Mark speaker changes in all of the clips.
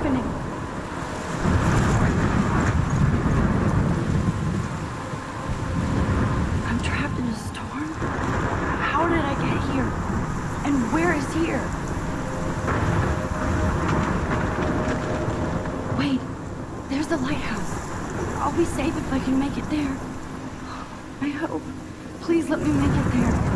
Speaker 1: happening? I'm trapped in a storm? How did I get here? And where is here? Wait, there's the lighthouse. I'll be safe if I can make it there. I hope. Please let me make it there.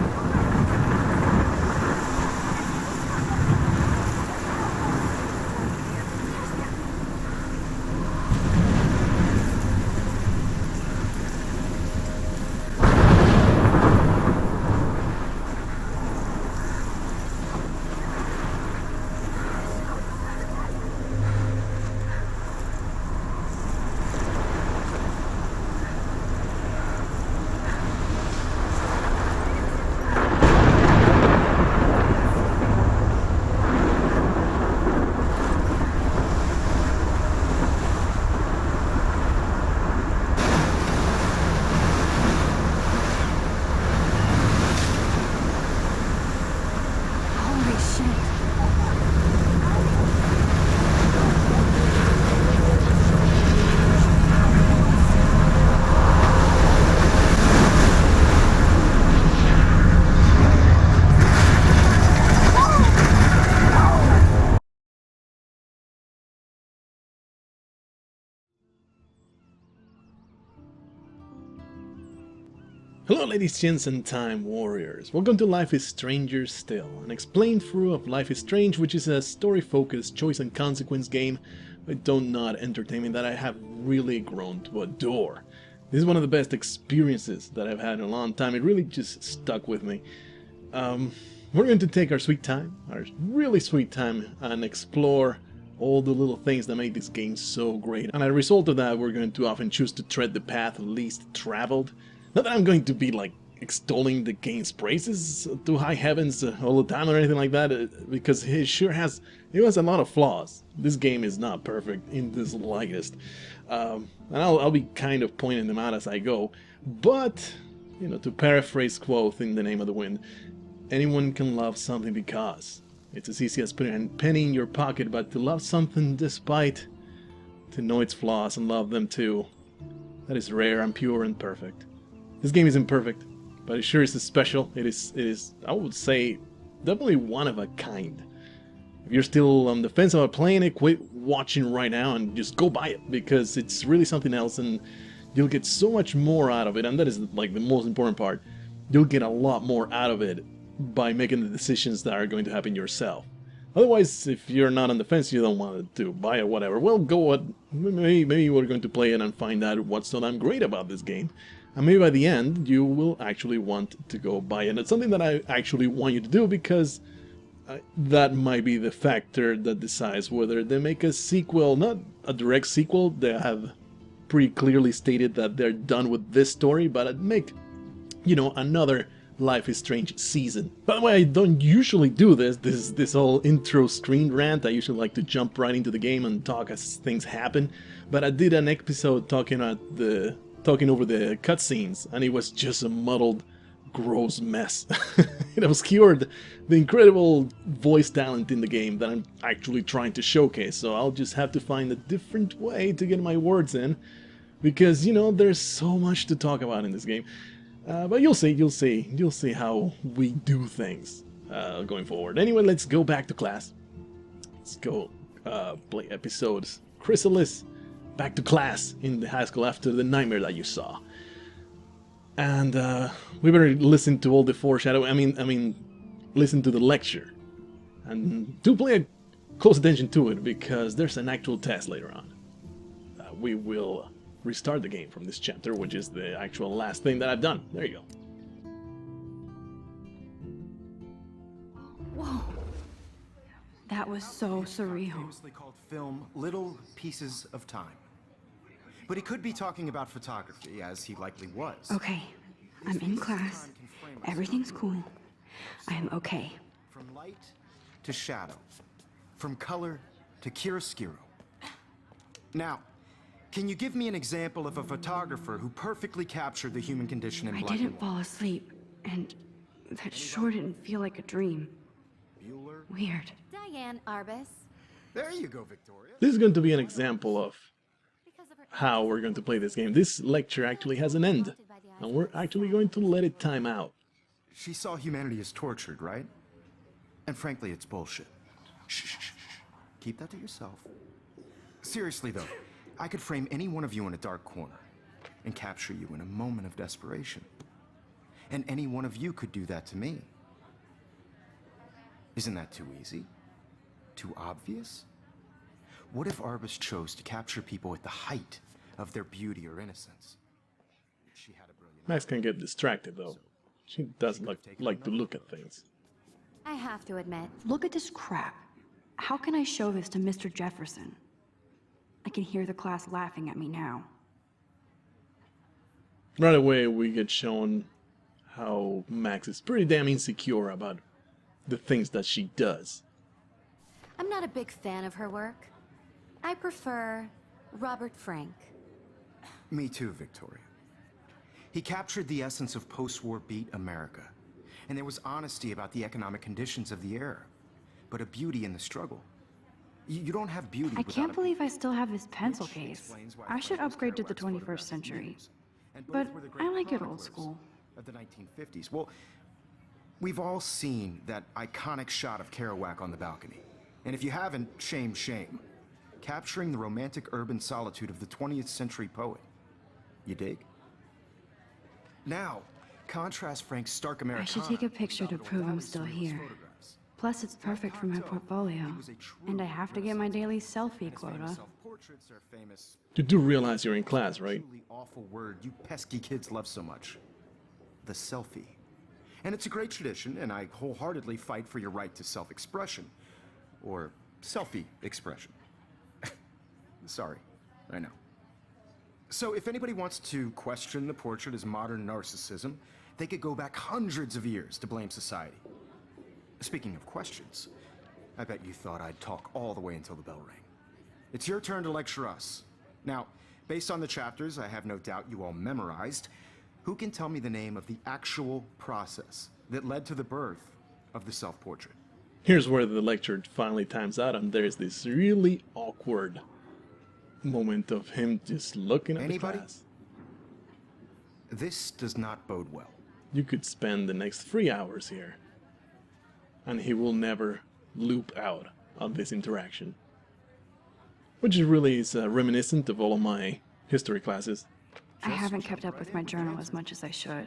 Speaker 2: Hello ladies, gents and time warriors. Welcome to Life is Stranger Still, an explained through of Life is Strange, which is a story-focused choice and consequence game with don't-not entertainment that I have really grown to adore. This is one of the best experiences that I've had in a long time. It really just stuck with me. We're going to take our sweet time, our really sweet time, and explore all the little things that make this game so great. And as a result of that, we're going to often choose to tread the path least traveled. Not that I'm going to be like extolling the game's praises to high heavens all the time or anything like that, because it has a lot of flaws. This game is not perfect in the slightest, and I'll be kind of pointing them out as I go. But you know, to paraphrase quote in The Name of the Wind, anyone can love something because it's as easy as putting a penny in your pocket, but to love something despite, to know its flaws and love them too, that is rare and pure and perfect. This game isn't perfect, but it sure is special. It is, I would say, definitely one of a kind. If you're still on the fence about playing it, quit watching right now and just go buy it, because it's really something else and you'll get so much more out of it, and that is like the most important part. You'll get a lot more out of it by making the decisions that are going to happen yourself. Otherwise, if you're not on the fence, you don't want to buy it, whatever, well, go on. Maybe we're going to play it and find out what's so damn great about this game. And maybe by the end, you will actually want to go buy it. And it's something that I actually want you to do, because that might be the factor that decides whether they make a sequel. Not a direct sequel, they have pretty clearly stated that they're done with this story, but make, you know, another Life is Strange season. By the way, I don't usually do this whole intro screen rant. I usually like to jump right into the game and talk as things happen. But I did an episode talking over the cutscenes, and it was just a muddled, gross mess. It obscured the incredible voice talent in the game that I'm actually trying to showcase, so I'll just have to find a different way to get my words in, because, you know, there's so much to talk about in this game. But you'll see how we do things going forward. Anyway, let's go back to class. Let's go play episodes. Chrysalis, back to class in the high school after the nightmare that you saw. And we better listen to all the foreshadowing. I mean, listen to the lecture, and do pay close attention to it, because there's an actual test later on. We will restart the game from this chapter, which is the actual last thing that I've done. There you go.
Speaker 1: Whoa. That was so surreal.
Speaker 3: Famously called film Little Pieces of Time. But he could be talking about photography, as he likely was.
Speaker 1: Okay, I'm in class. Everything's cool. I am okay.
Speaker 3: From light to shadow. From color to chiaroscuro. Now, can you give me an example of a photographer who perfectly captured the human condition in black and white?
Speaker 1: I didn't fall asleep, and that sure didn't feel like a dream.
Speaker 3: Bueller?
Speaker 1: Weird.
Speaker 4: Diane Arbus.
Speaker 3: There you go, Victoria.
Speaker 2: This is going to be an example of how we're going to play this game. This lecture actually has an end, and we're actually going to let it time out.
Speaker 3: She saw humanity as tortured, right? And frankly, it's bullshit. Shh, shh, shh, shh. Keep that to yourself. Seriously, though, I could frame any one of you in a dark corner and capture you in a moment of desperation. And any one of you could do that to me. Isn't that too easy? Too obvious? What if Arbus chose to capture people at the height of their beauty or innocence? She had a brilliant
Speaker 2: Max can get distracted though. She doesn't like to look at things.
Speaker 1: I have to admit, look at this crap. How can I show this to Mr. Jefferson? I can hear the class laughing at me now.
Speaker 2: Right away we get shown how Max is pretty damn insecure about the things that she does.
Speaker 4: I'm not a big fan of her work. I prefer Robert Frank.
Speaker 3: Me too, Victoria. He captured the essence of post-war beat America, and there was honesty about the economic conditions of the era, but a beauty in the struggle. You don't have beauty
Speaker 1: I can't believe I still have this pencil case. I should upgrade to the 21st century. But I like it old school.
Speaker 3: Of the 1950s. Well, we've all seen that iconic shot of Kerouac on the balcony. And if you haven't, shame, shame. Capturing the romantic urban solitude of the 20th century poet. You dig? Now, contrast Frank's stark Americana.
Speaker 1: I should take a picture to prove I'm still here. Plus, it's perfect for my portfolio. And I have to get my daily selfie quota.
Speaker 2: You do realize you're in class, right?
Speaker 3: Awful word you pesky kids love so much. The selfie. And it's a great tradition, and I wholeheartedly fight for your right to self-expression. Or selfie expression. Sorry, I know. So if anybody wants to question the portrait as modern narcissism, they could go back hundreds of years to blame society. Speaking of questions, I bet you thought I'd talk all the way until the bell rang. It's your turn to lecture us. Now, based on the chapters I have no doubt you all memorized, who can tell me the name of the actual process that led to the birth of the self-portrait?
Speaker 2: Here's where the lecture finally times out, and there's this really awkward moment of him just looking at
Speaker 3: Anybody?
Speaker 2: the class.
Speaker 3: This does not bode well.
Speaker 2: You could spend the next 3 hours here, and he will never loop out of this interaction. Which really is reminiscent of all of my history classes.
Speaker 1: I haven't kept up with my journal as much as I should.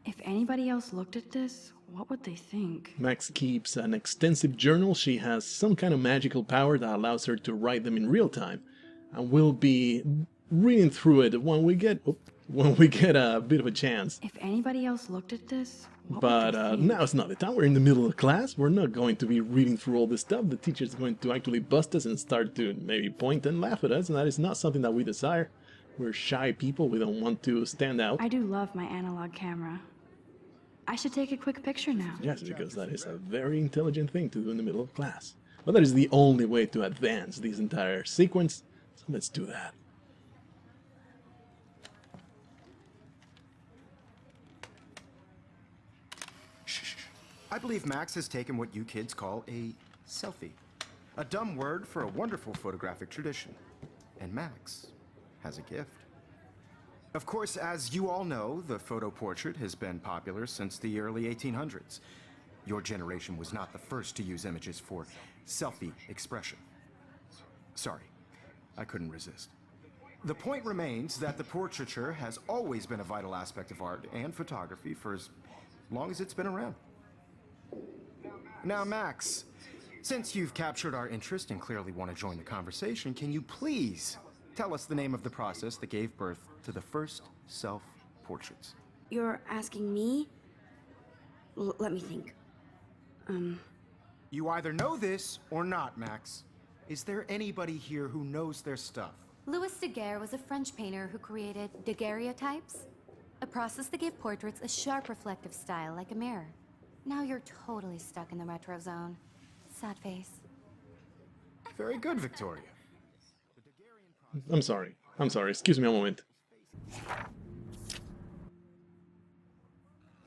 Speaker 1: If anybody else looked at this, what would they think?
Speaker 2: Max keeps an extensive journal. She has some kind of magical power that allows her to write them in real time. And we'll be reading through it when we get a bit of a chance.
Speaker 1: If anybody else looked at this, what
Speaker 2: But
Speaker 1: would they think?
Speaker 2: now it's not the time. We're in the middle of class. We're not going to be reading through all this stuff. The teacher's going to actually bust us and start to maybe point and laugh at us, and that is not something that we desire. We're shy people. We don't want to stand out.
Speaker 1: I do love my analog camera. I should take a quick picture now.
Speaker 2: Yes, because that is a very intelligent thing to do in the middle of class. But that is the only way to advance this entire sequence, so let's do that.
Speaker 3: I believe Max has taken what you kids call a selfie. A dumb word for a wonderful photographic tradition. And Max has a gift. Of course, as you all know, the photo portrait has been popular since the early 1800s. Your generation was not the first to use images for selfie expression. Sorry, I couldn't resist. The point remains that the portraiture has always been a vital aspect of art and photography for as long as it's been around. Now, Max, since you've captured our interest and clearly want to join the conversation, can you please tell us the name of the process that gave birth to the first self-portraits?
Speaker 5: You're asking me? Let me think.
Speaker 3: You either know this or not, Max. Is there anybody here who knows their stuff?
Speaker 4: Louis Daguerre was a French painter who created daguerreotypes, a process that gave portraits a sharp reflective style like a mirror. Now you're totally stuck in the retro zone. Sad face.
Speaker 3: Very good, Victoria.
Speaker 2: I'm sorry. Excuse me a moment.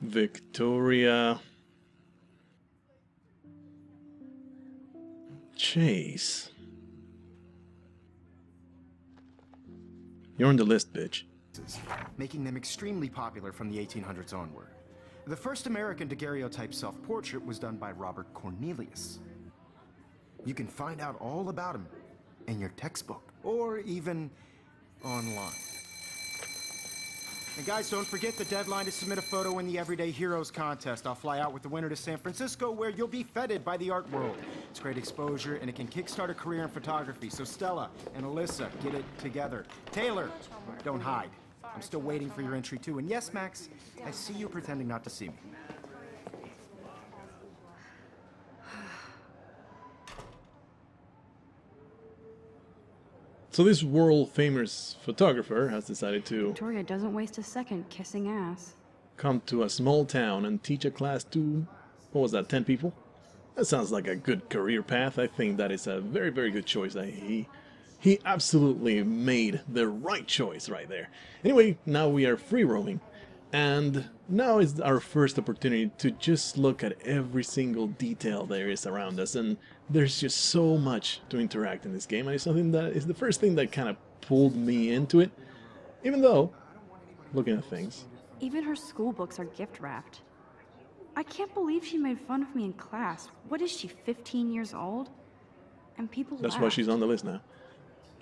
Speaker 2: Victoria. Chase. You're on the list, bitch.
Speaker 3: Making them extremely popular from the 1800s onward. The first American daguerreotype self-portrait was done by Robert Cornelius. You can find out all about him in your textbook, or even online. And guys, don't forget the deadline to submit a photo in the Everyday Heroes contest. I'll fly out with the winner to San Francisco, where you'll be feted by the art world. It's great exposure, and it can kickstart a career in photography. So Stella and Alyssa, get it together. Taylor, don't hide. I'm still waiting for your entry too. And yes, Max, I see you pretending not to see me.
Speaker 2: So this world-famous photographer has decided to
Speaker 1: Victoria doesn't waste a second kissing ass.
Speaker 2: come to a small town and teach a class to, what was that, 10 people? That sounds like a good career path. I think that is a very, very good choice. He absolutely made the right choice right there. Anyway, now we are free roaming. And now is our first opportunity to just look at every single detail there is around us. And there's just so much to interact in this game. And it's something that is the first thing that kind of pulled me into it. Even though, looking at things,
Speaker 1: Even her school books are gift wrapped. I can't believe she made fun of me in class. What is she, 15 years old? And people
Speaker 2: that's why
Speaker 1: laughed.
Speaker 2: she's on the list now.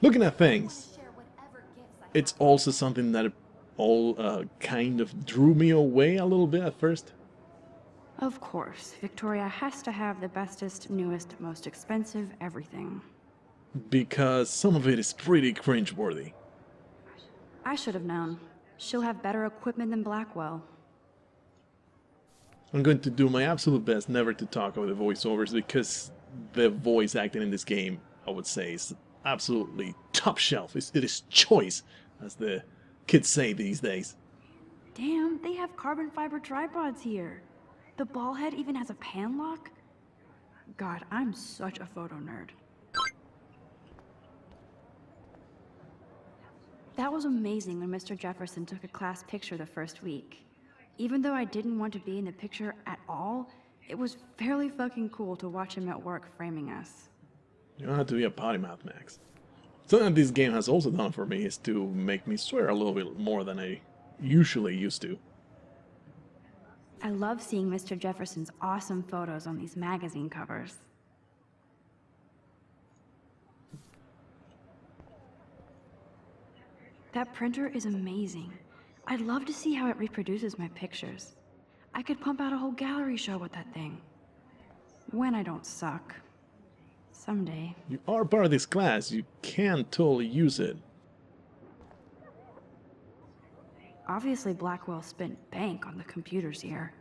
Speaker 2: Looking at things,
Speaker 4: Share whatever gifts I
Speaker 2: it's also something that all kind of drew me away a little bit at first.
Speaker 1: Of course, Victoria has to have the bestest, newest, most expensive everything.
Speaker 2: Because some of it is pretty cringeworthy.
Speaker 1: I should have known. She'll have better equipment than Blackwell.
Speaker 2: I'm going to do my absolute best never to talk over the voiceovers because the voice acting in this game, I would say, is absolutely top shelf. It is choice, as the kids say these days.
Speaker 1: Damn, they have carbon fiber tripods here. The ball head even has a pan lock? God, I'm such a photo nerd. That was amazing when Mr. Jefferson took a class picture the first week. Even though I didn't want to be in the picture at all, it was fairly fucking cool to watch him at work framing us.
Speaker 2: You don't have to be a potty mouth, Max. Something that this game has also done for me is to make me swear a little bit more than I usually used to.
Speaker 1: I love seeing Mr. Jefferson's awesome photos on these magazine covers. That printer is amazing. I'd love to see how it reproduces my pictures. I could pump out a whole gallery show with that thing. When I don't suck. Someday.
Speaker 2: You are part of this class, you can totally use it.
Speaker 1: Obviously Blackwell spent bank on the computers here.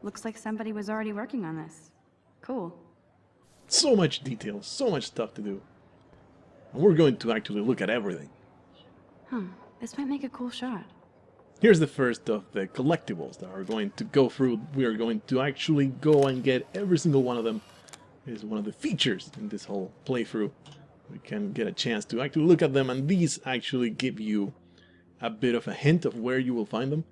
Speaker 1: Looks like somebody was already working on this. Cool.
Speaker 2: So much detail, so much stuff to do. And we're going to actually look at everything.
Speaker 1: This might make a cool shot.
Speaker 2: Here's the first of the collectibles that are going to go through. We are going to actually go and get every single one of them. It is one of the features in this whole playthrough. We can get a chance to actually look at them, and these actually give you a bit of a hint of where you will find them.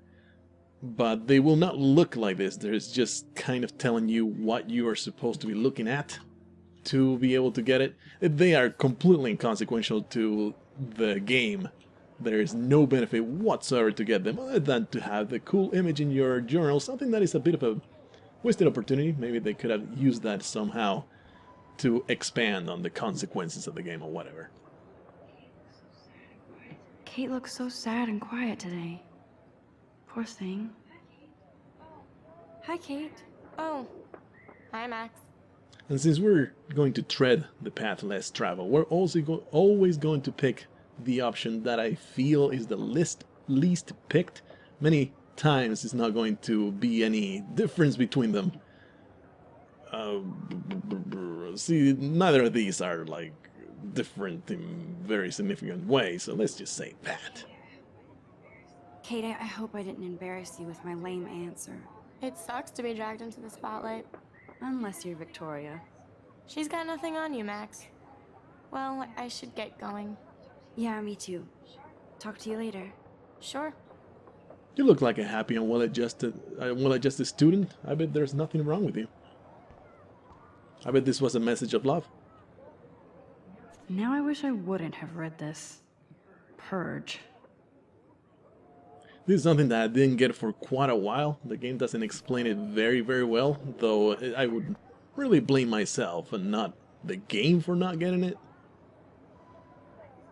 Speaker 2: But they will not look like this. There's just kind of telling you what you are supposed to be looking at to be able to get it. They are completely inconsequential to the game. There is no benefit whatsoever to get them other than to have the cool image in your journal, something that is a bit of a wasted opportunity. Maybe they could have used that somehow to expand on the consequences of the game or whatever.
Speaker 1: Kate looks so sad and quiet today. Poor thing.
Speaker 5: Hi, Kate. Oh, hi, Max.
Speaker 2: And since we're going to tread the path less traveled, we're also always going to pick the option that I feel is the least picked. Many times it's not going to be any difference between them. See, neither of these are like different in very significant ways, so let's just say that.
Speaker 1: Kate, I hope I didn't embarrass you with my lame answer.
Speaker 5: It sucks to be dragged into the spotlight.
Speaker 1: Unless you're Victoria.
Speaker 5: She's got nothing on you, Max. Well, I should get going.
Speaker 1: Yeah, me too. Talk to you later.
Speaker 5: Sure.
Speaker 2: You look like a happy and well-adjusted student. I bet there's nothing wrong with you. I bet this was a message of love.
Speaker 1: Now I wish I wouldn't have read this. Purge.
Speaker 2: This is something that I didn't get for quite a while. The game doesn't explain it very, very well, though I would really blame myself and not the game for not getting it.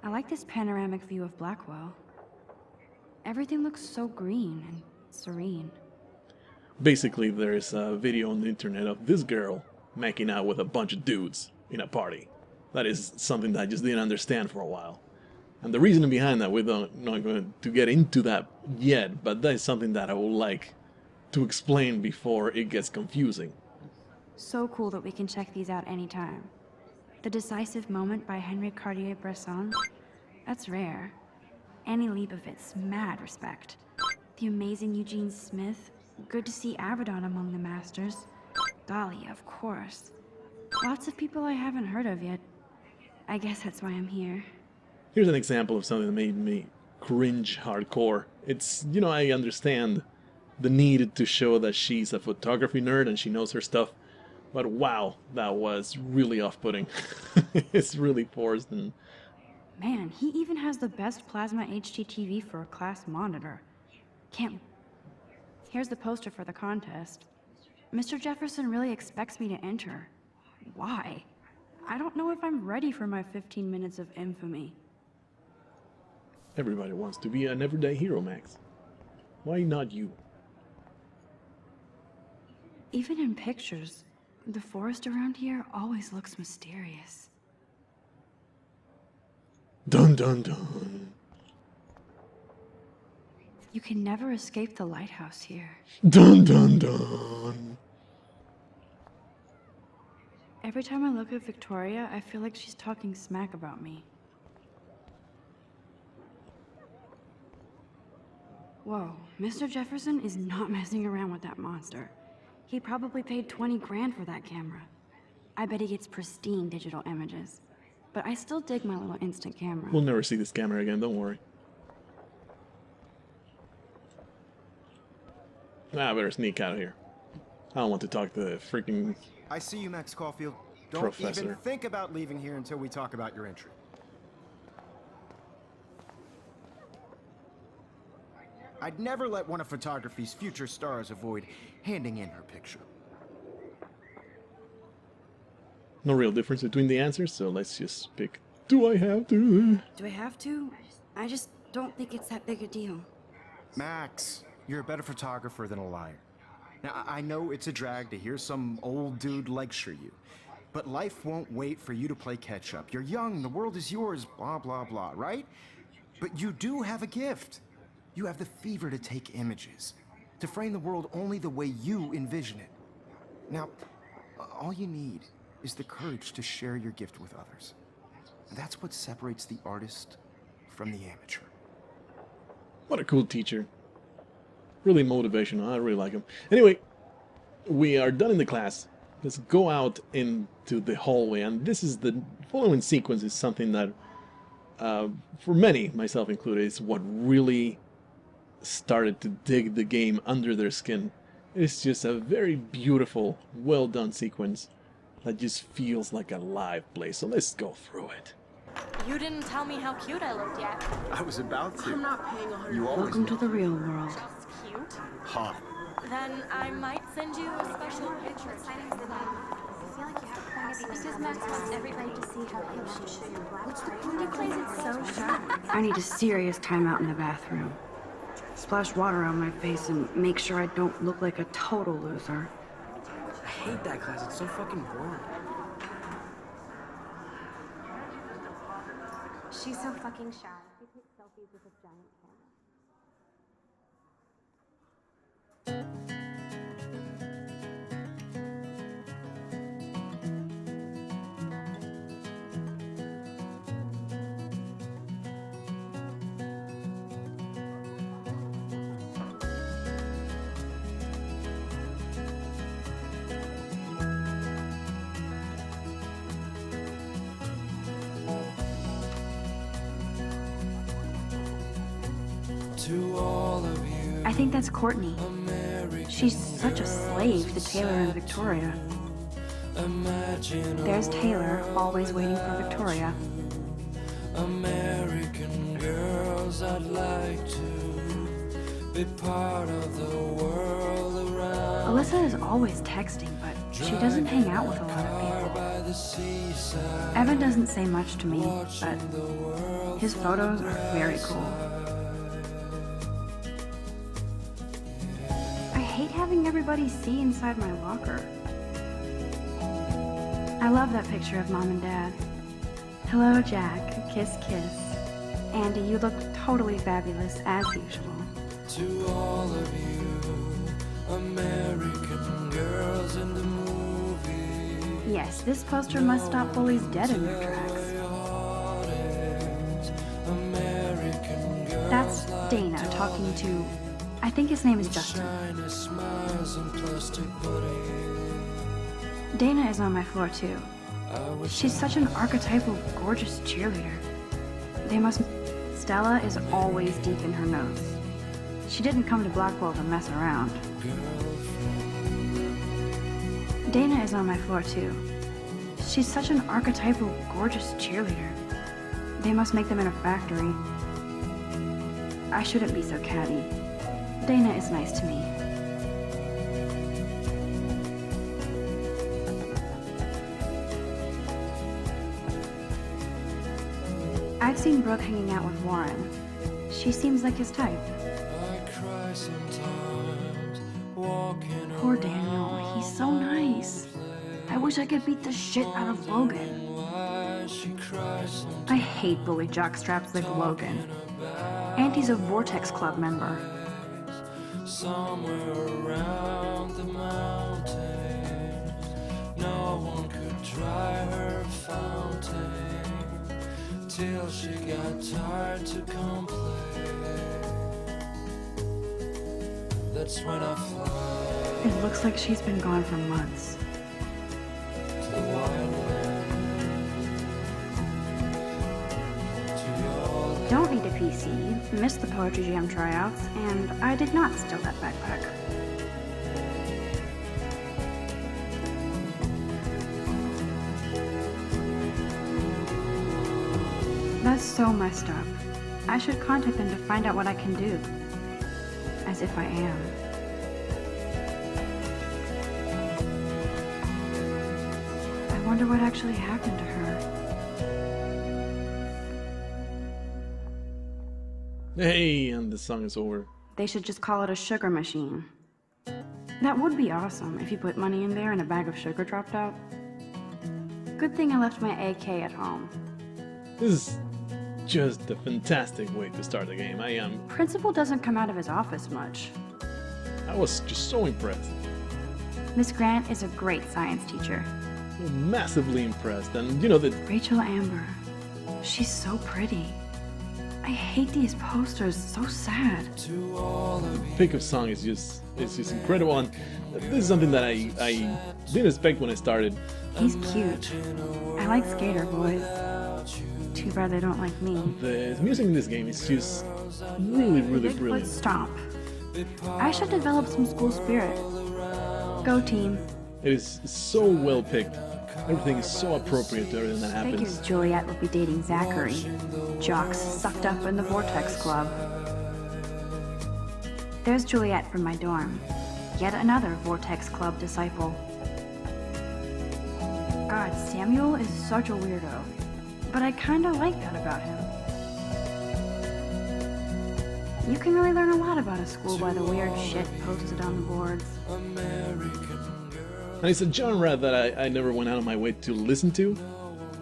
Speaker 1: I like this panoramic view of Blackwell. Everything looks so green and serene.
Speaker 2: Basically, there's a video on the internet of this girl making out with a bunch of dudes in a party. That is something that I just didn't understand for a while. And the reason behind that, we're not going to get into that yet, but that is something that I would like to explain before it gets confusing.
Speaker 1: So cool that we can check these out anytime. The Decisive Moment by Henry Cartier-Bresson? That's rare. Annie Leibovitz, mad respect. The amazing Eugene Smith, good to see Abaddon among the masters. Dahlia, of course. Lots of people I haven't heard of yet. I guess that's why I'm here.
Speaker 2: Here's an example of something that made me cringe hardcore. It's, you know, I understand the need to show that she's a photography nerd and she knows her stuff, but wow, that was really off-putting. It's really forced and...
Speaker 1: Man, he even has the best plasma HDTV for a class monitor. Can't... Here's the poster for the contest. Mr. Jefferson really expects me to enter. Why? I don't know if I'm ready for my 15 minutes of infamy.
Speaker 2: Everybody wants to be an everyday hero, Max. Why not you?
Speaker 1: Even in pictures, the forest around here always looks mysterious.
Speaker 2: Dun dun dun.
Speaker 1: You can never escape the lighthouse here.
Speaker 2: Dun dun dun.
Speaker 1: Every time I look at Victoria, I feel like she's talking smack about me. Whoa, Mr. Jefferson is not messing around with that monster. He probably paid 20 grand for that camera. I bet he gets pristine digital images. But I still dig my little instant camera.
Speaker 2: We'll never see this camera again, don't worry. I better sneak out of here. I don't want to talk to the freaking
Speaker 3: I see you, Max Caulfield. Don't
Speaker 2: Professor.
Speaker 3: even think about leaving here until we talk about your entry. I'd never let one of photography's future stars avoid handing in her picture.
Speaker 2: No real difference between the answers, so let's just pick. Do I have to?
Speaker 1: Do I have to? I just don't think it's that big a deal.
Speaker 3: Max, you're a better photographer than a liar. Now, I know it's a drag to hear some old dude lecture you, but life won't wait for you to play catch-up. You're young, the world is yours, blah, blah, blah, right? But you do have a gift. You have the fever to take images, to frame the world only the way you envision it. Now, all you need is the courage to share your gift with others. That's what separates the artist from the amateur.
Speaker 2: What a cool teacher. Really motivational. I really like him. Anyway, we are done in the class. Let's go out into the hallway. And this is the following sequence is something that, for many, myself included, is what really started to dig the game under their skin. It's just a very beautiful, well done sequence that just feels like a live play. So let's go through it.
Speaker 5: You didn't tell me how cute I looked yet.
Speaker 3: I was about to.
Speaker 5: I'm not paying 100.
Speaker 3: You always
Speaker 1: Welcome to the real world.
Speaker 5: Just cute.
Speaker 3: hot.
Speaker 5: Then I might send you a special picture.
Speaker 4: Because Max wants everybody to see how cute she is. What's the point? He plays it so sharp.
Speaker 1: I need a serious timeout in the bathroom. Splash water on my face and make sure I don't look like a total loser.
Speaker 6: I hate that class. It's so fucking boring.
Speaker 4: She's so fucking shy. She takes selfies with a giant camera.
Speaker 7: To all of you,
Speaker 1: I think that's Courtney.
Speaker 7: American
Speaker 1: She's such a slave to Taylor and Victoria.
Speaker 7: Imagine
Speaker 1: There's Taylor, always waiting for Victoria.
Speaker 7: American girls, I'd like to be part of the world around.
Speaker 1: Alyssa is always texting, but she doesn't hang out with a lot of people.
Speaker 7: By the seaside,
Speaker 1: Evan doesn't say much to me, but his photos are very cool. I hate having everybody see inside my locker. I love that picture of Mom and Dad. Hello, Jack. Kiss, kiss. Andy, you look totally fabulous, as usual.
Speaker 7: to all of you American girls in the movie.
Speaker 1: Yes, this poster must stop bullies dead in their tracks.
Speaker 7: American girls,
Speaker 1: That's Dana talking to... I think his name is Justin.
Speaker 7: shiny smiles and plastic buddies.
Speaker 1: Dana is on my floor, too. She's such an archetypal, gorgeous cheerleader. They must... Stella is always deep in her notes. She didn't come to Blackwell to mess around. Dana is on my floor, too. She's such an archetypal, gorgeous cheerleader. They must make them in a factory. I shouldn't be so catty. Dana is nice to me. I've seen Brooke hanging out with Warren. She seems like his type.
Speaker 7: I cry sometimes walking
Speaker 1: Poor Daniel, he's so nice. I wish I could beat the shit out of Logan.
Speaker 7: why she cries
Speaker 1: I hate bully jockstraps like Logan. And he's a Vortex Club member.
Speaker 7: somewhere around the mountains. No one could dry her fountain till she got tired to complain. That's when I fly
Speaker 1: It looks like she's been gone for months.
Speaker 7: to the wildland, to your
Speaker 1: Don't need a PC, missed the Poetry Jam tryouts, and I did not steal that backpack. That's so messed up. I should contact them to find out what I can do. As if I am. I wonder what actually happened to her.
Speaker 2: Hey, and the song is over.
Speaker 1: They should just call it a sugar machine. That would be awesome if you put money in there and a bag of sugar dropped out. Good thing I left my AK at home.
Speaker 2: This is just a fantastic way to start the game.
Speaker 1: Principal doesn't come out of his office much.
Speaker 2: I was just so impressed.
Speaker 1: Miss Grant is a great science teacher.
Speaker 2: Massively impressed. And you know that
Speaker 1: Rachel Amber. She's so pretty. I hate these posters, so sad.
Speaker 7: to all of you.
Speaker 2: pick of song is just incredible, and this is something that I didn't expect when I started.
Speaker 1: He's cute. I like skater boys. Too bad they don't like me.
Speaker 2: The music in this game is just really
Speaker 1: Bigfoot
Speaker 2: brilliant.
Speaker 1: stomp. I should develop some school spirit. Go team.
Speaker 2: It is so well picked. Everything is so appropriate to everything that
Speaker 1: Figures
Speaker 2: happens.
Speaker 1: Juliet would be dating Zachary. Jocks sucked up in the Vortex Club. There's Juliet from my dorm. Yet another Vortex Club disciple. God, Samuel is such a weirdo. But I kinda like that about him. You can really learn a lot about a school by the weird shit posted on the boards.
Speaker 2: And it's a genre that I never went out of my way to listen to.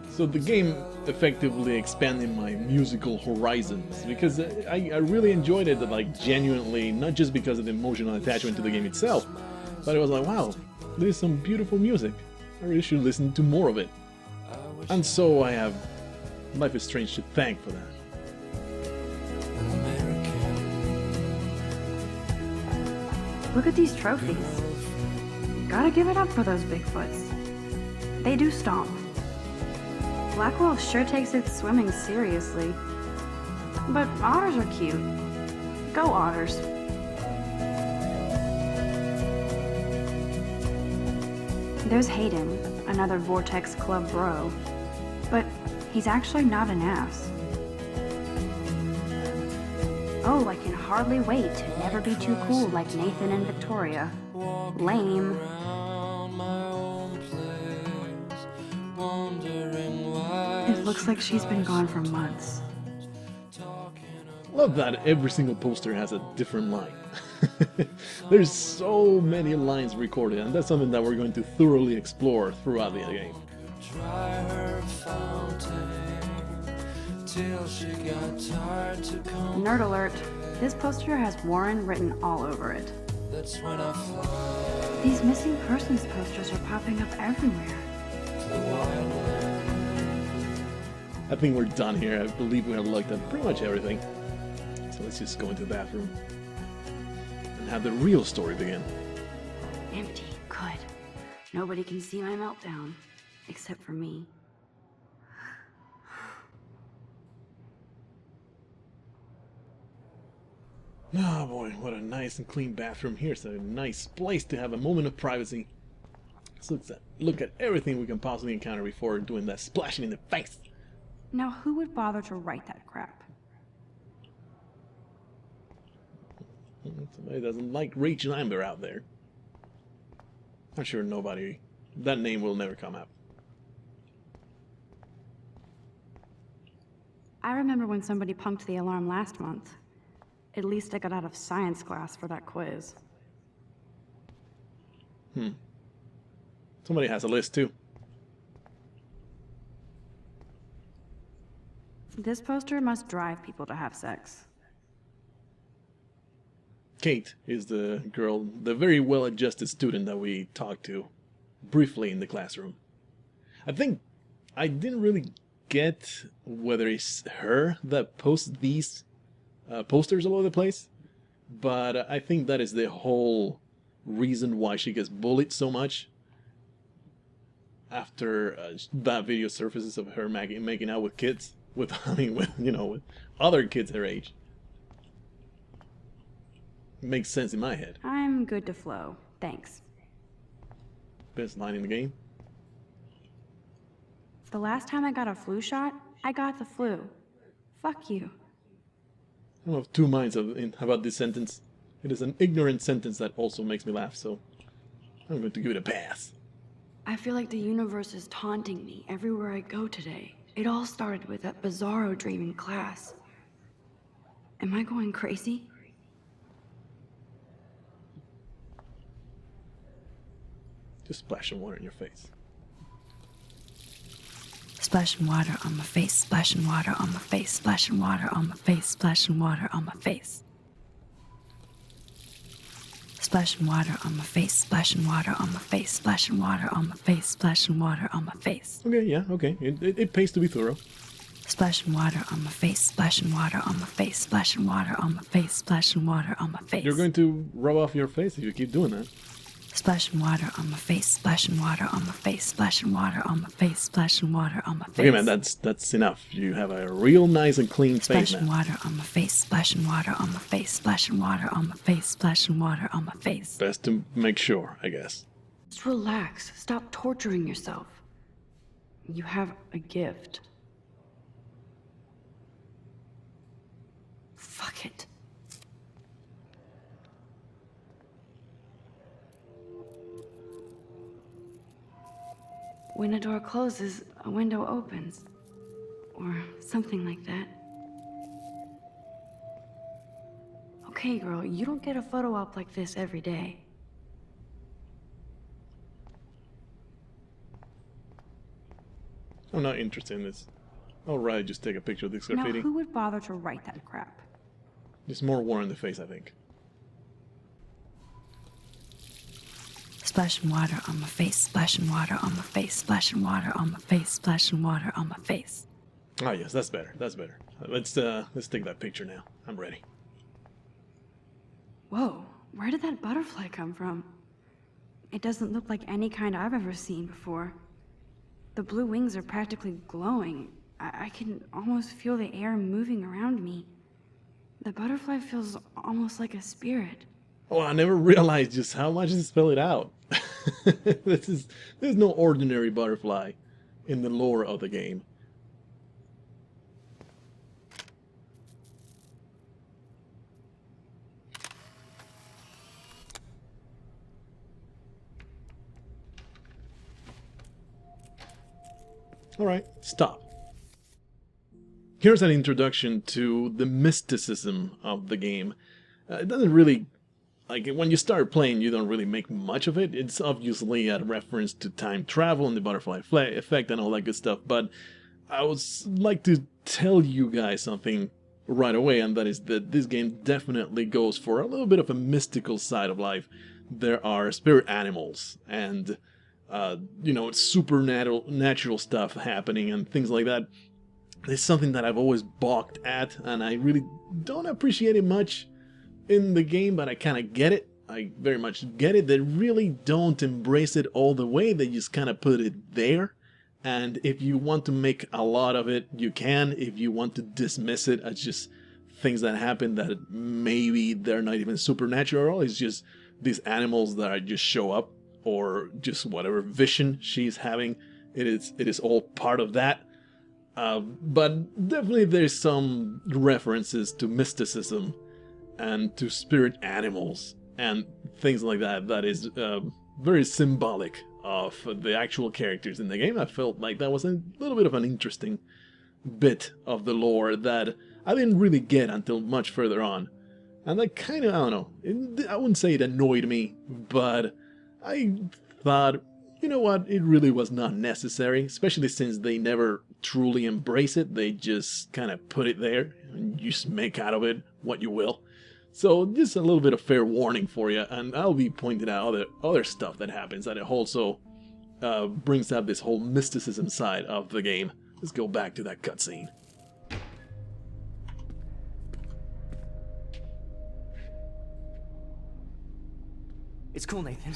Speaker 2: So the game effectively expanded my musical horizons because I really enjoyed it, like genuinely, not just because of the emotional attachment to the game itself, but it was like, wow, there's some beautiful music. I really should listen to more of it. And so I have Life is Strange to thank for that.
Speaker 1: Look at these trophies. Gotta give it up for those Bigfoots. They do stomp. Blackwell sure takes its swimming seriously. But otters are cute. Go otters. There's Hayden. another Vortex Club bro. But he's actually not an ass. Oh, I can hardly wait to never be too cool like Nathan and Victoria. Lame.
Speaker 7: Around my own place, wondering why
Speaker 1: It looks like she's been gone for months.
Speaker 2: Love that every single poster has a different line. There's so many lines recorded, and that's something that we're going to thoroughly explore throughout the game.
Speaker 7: dry her fountain till she got tired to come.
Speaker 1: Nerd alert. This poster has Warren written all over it.
Speaker 7: That's when I fly
Speaker 1: These missing persons posters are popping up everywhere.
Speaker 7: to the wildland.
Speaker 2: I think we're done here. I believe we have looked at pretty much everything. So let's just go into the bathroom and have the real story begin.
Speaker 1: Empty. Good. Nobody can see my meltdown. Except for me.
Speaker 2: Oh boy, what a nice and clean bathroom. Here's a nice place to have a moment of privacy. Let's look at everything we can possibly encounter before doing that splashing in the face.
Speaker 1: Now, who would bother to write that crap?
Speaker 2: Somebody doesn't like Rachel Amber out there. I'm sure nobody... that name will never come up.
Speaker 1: I remember when somebody punked the alarm last month. At least I got out of science class for that quiz.
Speaker 2: Somebody has a list too.
Speaker 1: This poster must drive people to have sex.
Speaker 2: Kate is the girl, the very well-adjusted student that we talked to briefly in the classroom. I think I didn't really get whether it's her that posts these posters all over the place, but I think that is the whole reason why she gets bullied so much after that video surfaces of her making out with kids, with with other kids her age. Makes sense in my head.
Speaker 1: I'm good to flow. Thanks.
Speaker 2: Best line in the game.
Speaker 1: The last time I got a flu shot, I got the flu. Fuck you.
Speaker 2: I'm of two minds about this sentence. It is an ignorant sentence that also makes me laugh, so I'm going to give it a pass.
Speaker 1: I feel like the universe is taunting me everywhere I go today. It all started with that bizarro dream in class. Am I going crazy?
Speaker 2: Just splash some water in your face.
Speaker 1: Splashing water on my face, splashing water on my face, splashing water on my face, splashing water on my face. Splashing water on my face, splashing water on my face, splashing water on my face, splashing water on my face.
Speaker 2: Okay, yeah, okay. It pays to be thorough.
Speaker 1: Splashing water on my face, splashing water on my face, splashing water on my face, splashing water on my face.
Speaker 2: You're going to rub off your face if you keep doing that.
Speaker 1: Splashing water on my face, splashing water on my face, splashing water on my face, splashing water on my face.
Speaker 2: Okay, man, that's enough. You have a real nice and clean face
Speaker 1: Splashing
Speaker 2: now.
Speaker 1: water on my face, splashing water on my face, splashing water on my face, splashing water on my face.
Speaker 2: Best to make sure, I guess.
Speaker 1: Just relax. Stop torturing yourself. You have a gift. Fuck it. When a door closes, a window opens. Or something like that. Okay, girl, you don't get a photo op like this every day.
Speaker 2: I'm not interested in this. Alright, just take a picture of this
Speaker 1: Now,
Speaker 2: graffiti.
Speaker 1: who would bother to write that crap?
Speaker 2: Just more war in the face, I think.
Speaker 1: Splashing water on my face, splashing water on my face, splashing water on my face, splashing water on my face.
Speaker 2: Ah, yes, that's better. That's better. Let's take that picture now. I'm ready.
Speaker 1: Whoa, where did that butterfly come from? It doesn't look like any kind I've ever seen before. The blue wings are practically glowing. I can almost feel the air moving around me. The butterfly feels almost like a spirit.
Speaker 2: Oh, I never realized just how much they spell it out. There's no ordinary butterfly in the lore of the game. Alright, stop. Here's an introduction to the mysticism of the game. It doesn't really... Like, when you start playing, you don't really make much of it. It's obviously a reference to time travel and the butterfly effect and all that good stuff, but I would like to tell you guys something right away, and that is that this game definitely goes for a little bit of a mystical side of life. There are spirit animals, and, you know, it's supernatural stuff happening and things like that. It's something that I've always balked at, and I really don't appreciate it much in the game, but I kind of get it. I very much get it. They really don't embrace it all the way. They just kind of put it there. And if you want to make a lot of it, you can. If you want to dismiss it as just things that happen that maybe they're not even supernatural, it's just these animals that just show up, or just whatever vision she's having. It is all part of that. But definitely there's some references to mysticism and to spirit animals and things like that. That is very symbolic of the actual characters in the game. I felt like that was a little bit of an interesting bit of the lore that I didn't really get until much further on. And that kind of, I don't know, I wouldn't say it annoyed me, but I thought, you know what, it really was not necessary, especially since they never truly embrace it. They just kind of put it there and you just make out of it what you will. So just a little bit of fair warning for you, and I'll be pointing out other stuff that happens that it also brings up this whole mysticism side of the game. Let's go back to that cutscene.
Speaker 6: It's cool, Nathan.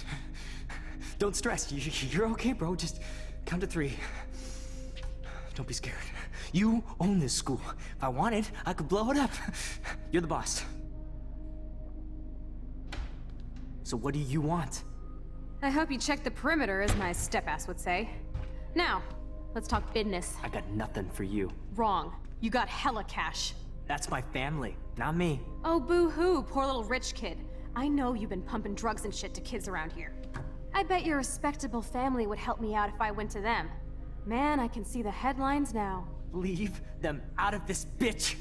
Speaker 6: Don't stress. You're okay, bro. Just count to 3. Don't be scared. You own this school. If I wanted, I could blow it up. You're the boss. So what do you want?
Speaker 8: I hope you checked the perimeter, as my step-ass would say. Now, let's talk business.
Speaker 6: I got nothing for you.
Speaker 8: Wrong. You got hella cash.
Speaker 6: That's my family, not me.
Speaker 8: Oh, boo-hoo, poor little rich kid. I know you've been pumping drugs and shit to kids around here. I bet your respectable family would help me out if I went to them. Man, I can see the headlines now.
Speaker 6: Leave them out of this bitch!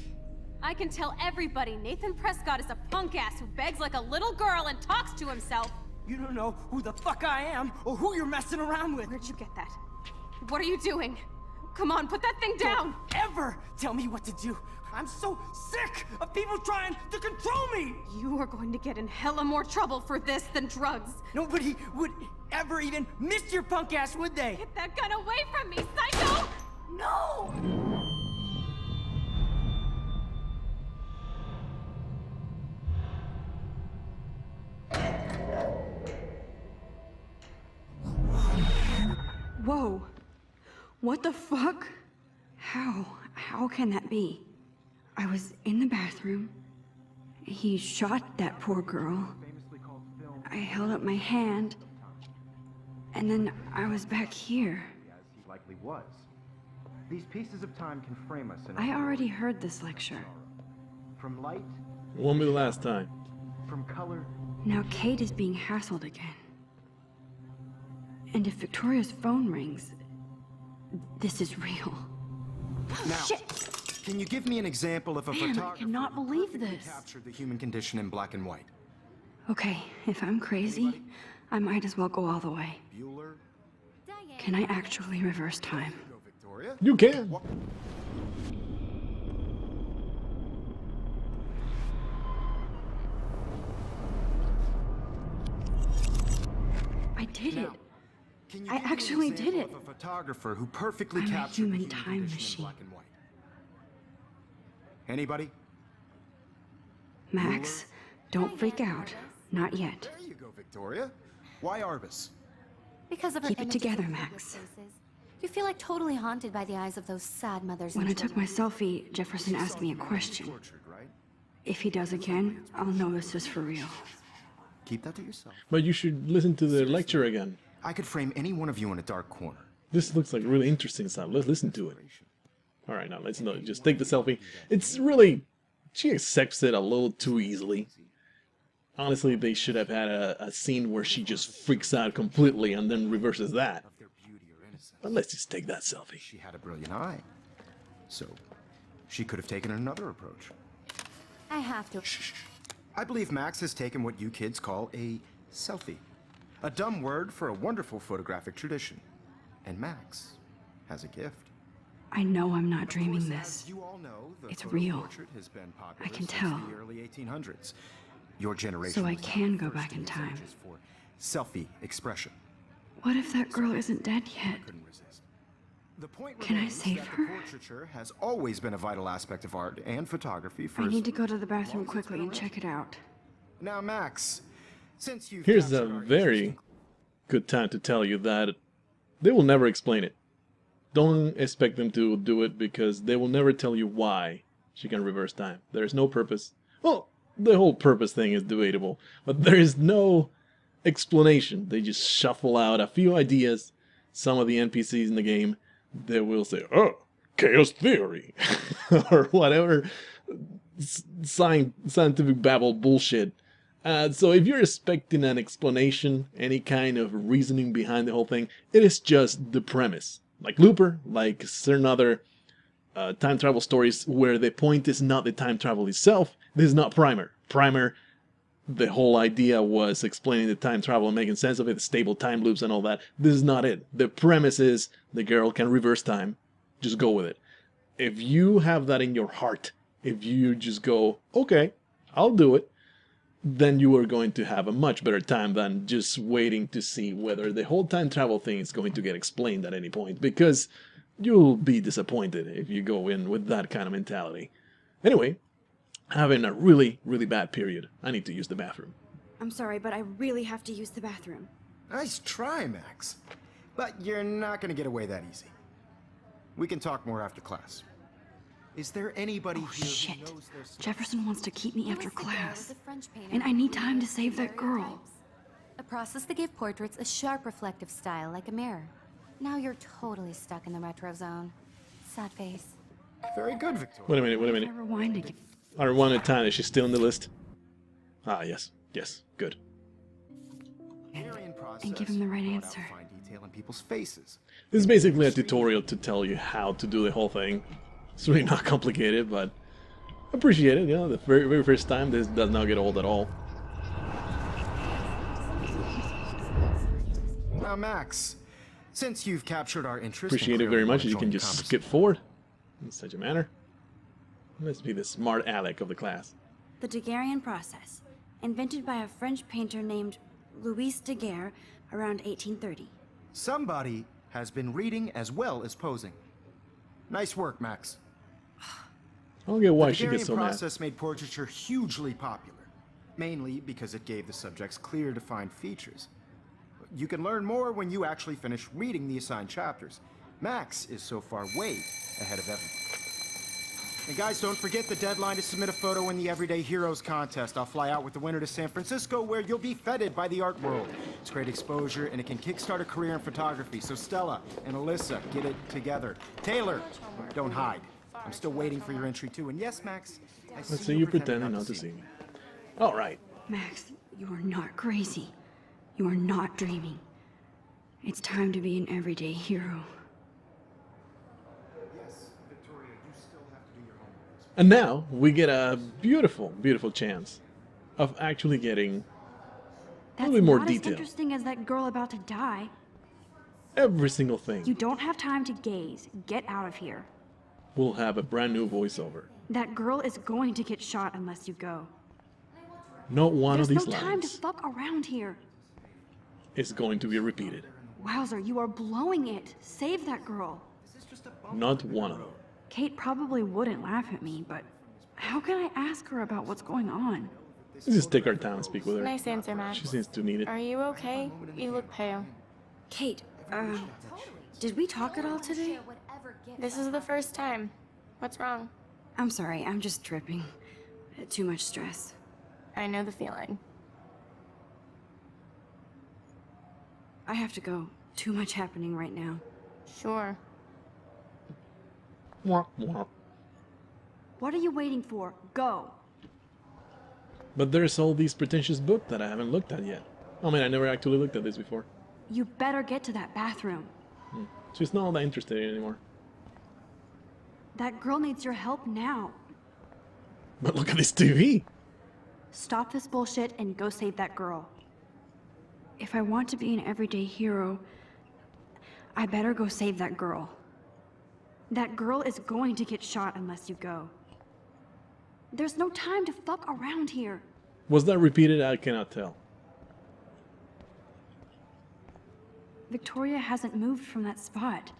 Speaker 8: I can tell everybody Nathan Prescott is a punk ass who begs like a little girl and talks to himself.
Speaker 6: You don't know who the fuck I am or who you're messing around with.
Speaker 8: Where'd you get that? What are you doing? Come on, put that thing down!
Speaker 6: Don't ever tell me what to do. I'm so sick of people trying to control me!
Speaker 8: You are going to get in hella more trouble for this than drugs.
Speaker 6: Nobody would ever even miss your punk ass, would they?
Speaker 8: Get that gun away from me, psycho! No!
Speaker 1: Whoa. What the fuck? How can that be? I was in the bathroom. He shot that poor girl. I held up my hand. And then I was back here.
Speaker 3: As he likely was. These pieces of time can frame us in
Speaker 1: I already heard this lecture.
Speaker 3: from light,
Speaker 2: It won't be the last time.
Speaker 3: from color.
Speaker 1: Now Kate is being hassled again. And if Victoria's phone rings, this is real.
Speaker 3: Now,
Speaker 1: Shit!
Speaker 3: can you give me an example of a
Speaker 1: Man, I
Speaker 3: photographer
Speaker 1: cannot believe
Speaker 3: who perfectly
Speaker 1: this.
Speaker 3: captured the human condition in black and white?
Speaker 1: Okay, if I'm crazy, I might as well go all the way.
Speaker 3: Bueller?
Speaker 1: Can I actually reverse time?
Speaker 3: Go, Victoria.
Speaker 2: You can!
Speaker 1: I did it.
Speaker 3: Now, can you
Speaker 1: I
Speaker 3: give me an
Speaker 1: actually did
Speaker 3: example
Speaker 1: it.
Speaker 3: of a photographer who perfectly
Speaker 1: I'm a
Speaker 3: captured
Speaker 1: human
Speaker 3: the human
Speaker 1: time
Speaker 3: condition
Speaker 1: machine.
Speaker 3: in black and white? Anybody?
Speaker 1: Max, don't freak out. Not yet.
Speaker 3: There you go, Victoria. Why Arbus?
Speaker 4: Because of her
Speaker 1: Keep it
Speaker 4: images
Speaker 1: together,
Speaker 4: of
Speaker 1: Max.
Speaker 4: people's faces. You feel like totally haunted by the eyes of those sad mothers
Speaker 1: When
Speaker 4: and
Speaker 1: I took my
Speaker 4: children.
Speaker 1: selfie, Jefferson asked me a question.
Speaker 3: Tortured, right?
Speaker 1: If he does again, I'll know this is for real.
Speaker 3: Keep that to yourself.
Speaker 2: But you should listen to the lecture again.
Speaker 3: I could frame any one of you in a dark corner.
Speaker 2: This looks like really interesting stuff. Let's listen to it. Alright, now let's not just take the selfie. It's really... She accepts it a little too easily. Honestly, they should have had a scene where she just freaks out completely and then reverses that.
Speaker 3: Of their beauty or innocence.
Speaker 2: But let's just take that selfie.
Speaker 3: She had a brilliant eye. So, she could have taken another approach.
Speaker 4: I have to.
Speaker 3: Shh. I believe Max has taken what you kids call a selfie. A dumb word for a wonderful photographic tradition. And Max has a gift.
Speaker 1: I know I'm not
Speaker 3: Of
Speaker 1: dreaming
Speaker 3: course,
Speaker 1: this.
Speaker 3: as you all know, the
Speaker 1: It's
Speaker 3: photo
Speaker 1: real.
Speaker 3: portrait has been popular
Speaker 1: I can
Speaker 3: since
Speaker 1: tell.
Speaker 3: the early 1800s. Your generation
Speaker 1: So I
Speaker 3: was the
Speaker 1: can go
Speaker 3: first
Speaker 1: back
Speaker 3: to
Speaker 1: in
Speaker 3: use
Speaker 1: time.
Speaker 3: images for selfie expression.
Speaker 1: What if that girl isn't dead yet?
Speaker 3: Couldn't resist. The point
Speaker 1: Can I
Speaker 3: remains
Speaker 1: save
Speaker 3: that
Speaker 1: her?
Speaker 3: the portraiture has always been a vital aspect of art and photography for
Speaker 1: I
Speaker 3: as
Speaker 1: need to go to the
Speaker 3: long
Speaker 1: bathroom
Speaker 3: as it's
Speaker 1: quickly
Speaker 3: been
Speaker 1: and check it out.
Speaker 3: Now, Max, since you've
Speaker 2: Here's a
Speaker 3: captured our
Speaker 2: very
Speaker 3: interest
Speaker 2: good time to tell you that they will never explain it. Don't expect them to do it because they will never tell you why she can reverse time. There is no purpose. Well, the whole purpose thing is debatable, but there is no explanation. They just shuffle out a few ideas. Some of the NPCs in the game, they will say, "Oh, chaos theory," or whatever scientific babble bullshit. So if you're expecting an explanation, any kind of reasoning behind the whole thing, it is just the premise. Like Looper, like certain other time travel stories where the point is not the time travel itself. This is not Primer. Primer, the whole idea was explaining the time travel and making sense of it, the stable time loops and all that. This is not it. The premise is the girl can reverse time. Just go with it. If you have that in your heart, if you just go, okay, I'll do it, then you are going to have a much better time than just waiting to see whether the whole time travel thing is going to get explained at any point, because you'll be disappointed if you go in with that kind of mentality. Anyway, having a really, really bad period. I need to use the bathroom.
Speaker 1: I'm sorry, but I really have to use the bathroom.
Speaker 3: Nice try, Max. But you're not going to get away that easy. We can talk more after class. Is there anybody
Speaker 1: Oh
Speaker 3: here
Speaker 1: shit.
Speaker 3: who knows their stuff?
Speaker 1: Jefferson wants to keep me
Speaker 4: Louis
Speaker 1: after
Speaker 4: Daguerre was
Speaker 1: class.
Speaker 4: a French painter
Speaker 1: And I
Speaker 4: who
Speaker 1: need time to
Speaker 4: created
Speaker 1: save that girl.
Speaker 4: daguerreotypes, a process that gave portraits a sharp reflective style like a mirror. Now you're totally stuck in the retro zone. Sad face.
Speaker 3: Very good, Victoria.
Speaker 2: Wait a minute, wait a
Speaker 1: I
Speaker 2: minute.
Speaker 1: rewind again.
Speaker 2: I rewind at time. Is she still in the list? Ah, yes. Yes. Good.
Speaker 3: Varying process
Speaker 1: And give him the right
Speaker 3: brought out
Speaker 1: answer.
Speaker 3: fine detail in people's faces.
Speaker 2: This is basically a tutorial to tell you how to do the whole thing. It's really not complicated, but appreciate it. You know, the very, very first time, this does not get old at all.
Speaker 3: Now, Max, since you've captured our interest, and
Speaker 2: Appreciate it
Speaker 3: clearly
Speaker 2: very
Speaker 3: wanna
Speaker 2: much. You
Speaker 3: join
Speaker 2: can
Speaker 3: the
Speaker 2: just
Speaker 3: conversation-
Speaker 2: skip forward in such a manner. Let's be the smart aleck of the class.
Speaker 1: The Daguerrean process, invented by a French painter named Louis Daguerre around 1830.
Speaker 3: Somebody has been reading as well as posing. Nice work, Max.
Speaker 2: I don't get why
Speaker 3: The
Speaker 2: she gets
Speaker 3: Daguerrean
Speaker 2: so mad.
Speaker 3: process made portraiture hugely popular, mainly because it gave the subjects clear, defined features. You can learn more when you actually finish reading the assigned chapters. Max is so far way ahead of everyone. And guys, don't forget the deadline to submit a photo in the Everyday Heroes contest. I'll fly out with the winner to San Francisco, where you'll be feted by the art world. It's great exposure, and it can kickstart a career in photography. So Stella and Alyssa, get it together. Taylor, don't hide. I'm still waiting for your entry too. And yes, Max, I
Speaker 2: Let's
Speaker 3: see
Speaker 2: see you pretending not to see me. Alright.
Speaker 1: Max, you are not crazy. You are not dreaming. It's time to be an everyday hero.
Speaker 3: Yes, Victoria, you still have to do your homework.
Speaker 2: And now we get a beautiful, beautiful chance of actually getting
Speaker 1: That's
Speaker 2: little bit more
Speaker 1: not
Speaker 2: detail.
Speaker 1: as interesting as that girl about to die.
Speaker 2: every single thing.
Speaker 1: You don't have time to gaze. Get out of here.
Speaker 2: We'll have a brand new voiceover.
Speaker 1: That girl is going to get shot unless you go.
Speaker 2: Not one
Speaker 1: There's
Speaker 2: of these
Speaker 1: no time to
Speaker 2: lines
Speaker 1: fuck around here.
Speaker 2: is going to be repeated.
Speaker 1: Wowzer, you are blowing it. Save that girl.
Speaker 2: Not one of them.
Speaker 1: Kate probably wouldn't laugh at me, but how can I ask her about what's going on?
Speaker 2: Let's just take our time and speak with her.
Speaker 5: Nice answer, Max.
Speaker 2: She seems to need it.
Speaker 5: Are you okay? You look pale.
Speaker 1: Kate, did we talk at all today?
Speaker 5: This is the first time. What's wrong?
Speaker 1: I'm sorry, I'm just tripping. Too much stress.
Speaker 5: I know the feeling.
Speaker 1: I have to go. Too much happening right now.
Speaker 5: Sure.
Speaker 2: Wah, wah.
Speaker 1: What are you waiting for? Go!
Speaker 2: But there's all these pretentious books that I haven't looked at yet. I mean, I never actually looked at this before.
Speaker 1: You better get to that bathroom.
Speaker 2: She's not all that interested in it anymore.
Speaker 1: That girl needs your help now.
Speaker 2: But look at this TV!
Speaker 1: Stop this bullshit and go save that girl. If I want to be an everyday hero, I better go save that girl. That girl is going to get shot unless you go. There's no time to fuck around here.
Speaker 2: Was that repeated? I cannot tell.
Speaker 1: Victoria hasn't moved from that spot.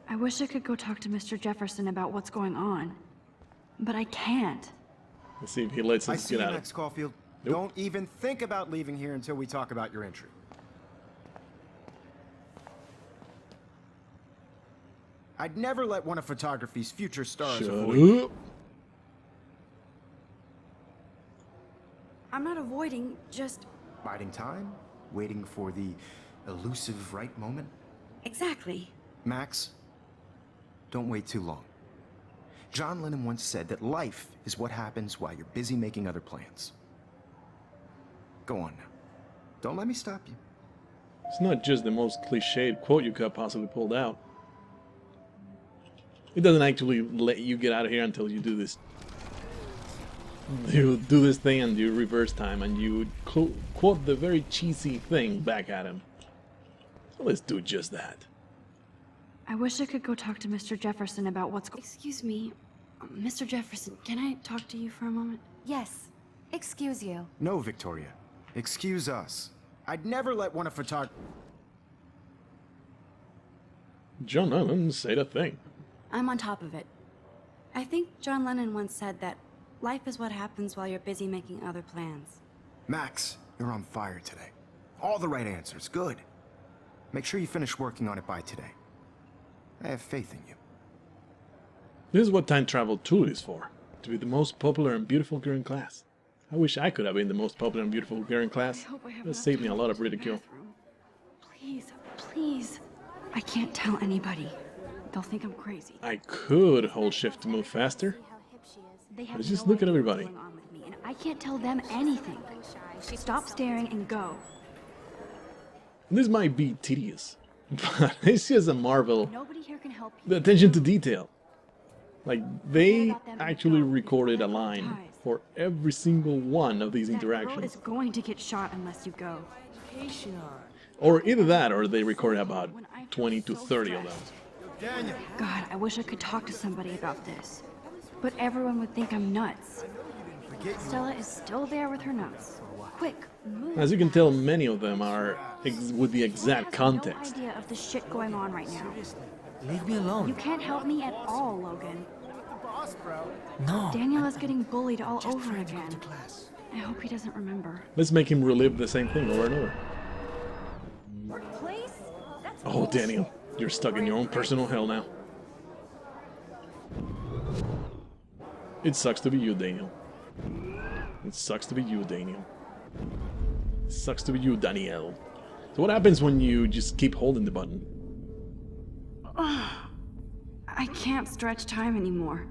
Speaker 1: I wish I could go talk to Mr. Jefferson about what's going on, but I can't.
Speaker 2: Let's see if he lets
Speaker 3: I
Speaker 2: us
Speaker 3: see
Speaker 2: get
Speaker 3: you,
Speaker 2: out
Speaker 3: Max
Speaker 2: of
Speaker 3: Caulfield.
Speaker 2: Nope.
Speaker 3: Don't even think about leaving here until we talk about your entry. I'd never let one of photography's future stars
Speaker 2: Shut
Speaker 3: avoid.
Speaker 2: up!
Speaker 1: I'm not avoiding, just...
Speaker 3: Biding time, waiting for the elusive right moment.
Speaker 1: Exactly.
Speaker 3: Max, don't wait too long. John Lennon once said that life is what happens while you're busy making other plans. Go on now. Don't let me stop you.
Speaker 2: It's not just the most cliched quote you could have possibly pulled out. It doesn't actually let you get out of here until you do this. You do this thing and you reverse time and you quote the very cheesy thing back at him. So let's do just that.
Speaker 1: I wish I could go talk to Mr. Jefferson about what's Excuse me, Mr. Jefferson, can I talk to you for a moment?
Speaker 4: Yes. Excuse you.
Speaker 3: No, Victoria. Excuse us. I'd never let one of photog...
Speaker 2: John Lennon said a thing.
Speaker 1: I'm on top of it. I think John Lennon once said that life is what happens while you're busy making other plans.
Speaker 3: Max, you're on fire today. All the right answers. Good. Make sure you finish working on it by today. I have faith in you.
Speaker 2: This is what time travel truly is for. To be the most popular and beautiful girl in class. I wish I could have been the most popular and beautiful girl in class. That saved me a lot of ridicule.
Speaker 1: Please, please. I can't tell anybody. They'll think I'm crazy.
Speaker 2: I could hold shift to move faster.
Speaker 1: They have
Speaker 2: Let's just
Speaker 1: no
Speaker 2: look at
Speaker 1: idea
Speaker 2: everybody.
Speaker 1: what's going on with me, and I can't tell them anything. Stop staring and go.
Speaker 2: This might be tedious, but it's just a marvel.
Speaker 1: Nobody here can help you.
Speaker 2: The attention to detail. Like, they actually recorded a line for every single one of these
Speaker 1: That girl
Speaker 2: interactions.
Speaker 1: is going to get shot unless you go.
Speaker 2: Or either that, or they recorded about 20 to 30 of them.
Speaker 3: Daniel!
Speaker 1: God, I wish I could talk to somebody about this. But everyone would think I'm nuts. Stella is still there with her notes. Quick, move.
Speaker 2: As you can tell, many of them are with the exact
Speaker 1: I have
Speaker 2: context.
Speaker 1: no idea of the shit going on right now.
Speaker 6: Leave me alone.
Speaker 1: You can't help me at all, Logan.
Speaker 6: No.
Speaker 1: Daniel is getting bullied all over again. I hope he doesn't remember.
Speaker 2: Let's make him relive the same thing over and over.
Speaker 4: Please?
Speaker 2: Oh, Daniel, you're stuck in your own personal hell now. It sucks to be you, Daniel. It sucks to be you, Daniel. It sucks to be you, Danielle. So what happens when you just keep holding the button?
Speaker 1: I can't stretch time anymore.